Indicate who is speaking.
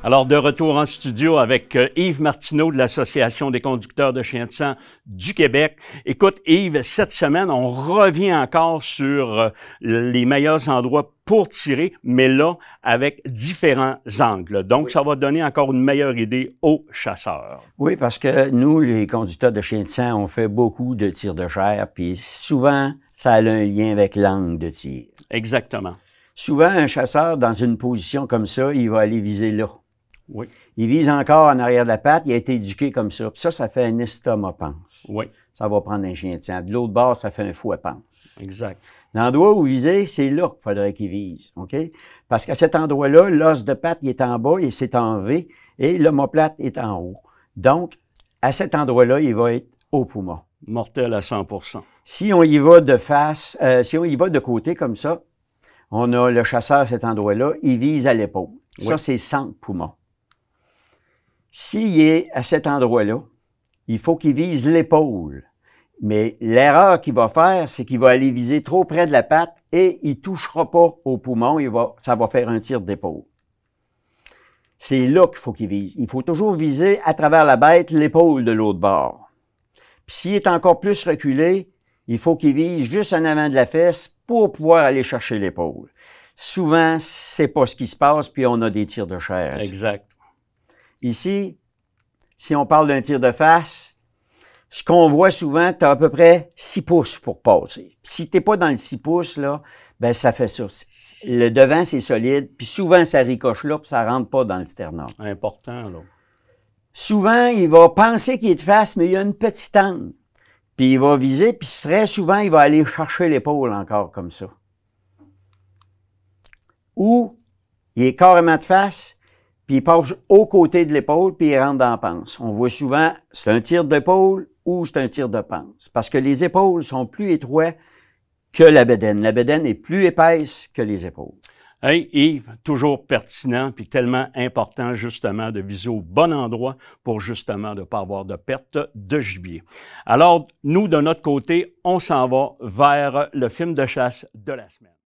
Speaker 1: Alors, de retour en studio avec Yves Martineau de l'Association des conducteurs de chiens de sang du Québec. Écoute, Yves, cette semaine, on revient encore sur les meilleurs endroits pour tirer, mais là, avec différents angles. Donc, ça va donner encore une meilleure idée aux chasseurs.
Speaker 2: Oui, parce que nous, les conducteurs de chiens de sang, on fait beaucoup de tirs de chair, puis souvent, ça a un lien avec l'angle de tir.
Speaker 1: Exactement.
Speaker 2: Souvent, un chasseur, dans une position comme ça, il va aller viser là.
Speaker 1: Oui.
Speaker 2: Il vise encore en arrière de la patte, il a été éduqué comme ça. Puis ça fait un estomac-pense.
Speaker 1: Oui.
Speaker 2: Ça va prendre un chien de sang. De l'autre bord, ça fait un fouet-pense.
Speaker 1: Exact.
Speaker 2: L'endroit où viser, c'est là qu'il faudrait qu'il vise, OK? Parce qu'à cet endroit-là, l'os de patte, il est en bas, et c'est en V, et l'omoplate est en haut. Donc, à cet endroit-là, il va être au poumon.
Speaker 1: Mortel à 100%.
Speaker 2: Si on y va de face, si on y va de côté comme ça, on a le chasseur à cet endroit-là, il vise à l'épaule. Oui. Ça, c'est centre poumon. S'il est à cet endroit-là, il faut qu'il vise l'épaule. Mais l'erreur qu'il va faire, c'est qu'il va aller viser trop près de la patte et il touchera pas au poumon, ça va faire un tir d'épaule. C'est là qu'il faut qu'il vise. Il faut toujours viser à travers la bête l'épaule de l'autre bord. Puis s'il est encore plus reculé, il faut qu'il vise juste en avant de la fesse pour pouvoir aller chercher l'épaule. Souvent, c'est pas ce qui se passe, puis on a des tirs de chair.
Speaker 1: Exact.
Speaker 2: Ici, si on parle d'un tir de face, ce qu'on voit souvent, tu as à peu près 6 pouces pour passer. Si tu n'es pas dans le 6 pouces, là, ben ça fait ça. Le devant, c'est solide, puis souvent, ça ricoche là, puis ça rentre pas dans le sternum.
Speaker 1: Important, là.
Speaker 2: Souvent, il va penser qu'il est de face, mais il y a une petite angle. Puis il va viser, puis très souvent, il va aller chercher l'épaule encore comme ça. Ou, il est carrément de face, puis il passe aux côtés de l'épaule, puis il rentre dans la panse. On voit souvent, c'est un tir d'épaule ou c'est un tir de panse. Parce que les épaules sont plus étroites que la bédaine. La bédaine est plus épaisse que les épaules.
Speaker 1: Hey Yves, toujours pertinent puis tellement important justement de viser au bon endroit pour justement ne pas avoir de perte de gibier. Alors, nous, de notre côté, on s'en va vers le film de chasse de la semaine.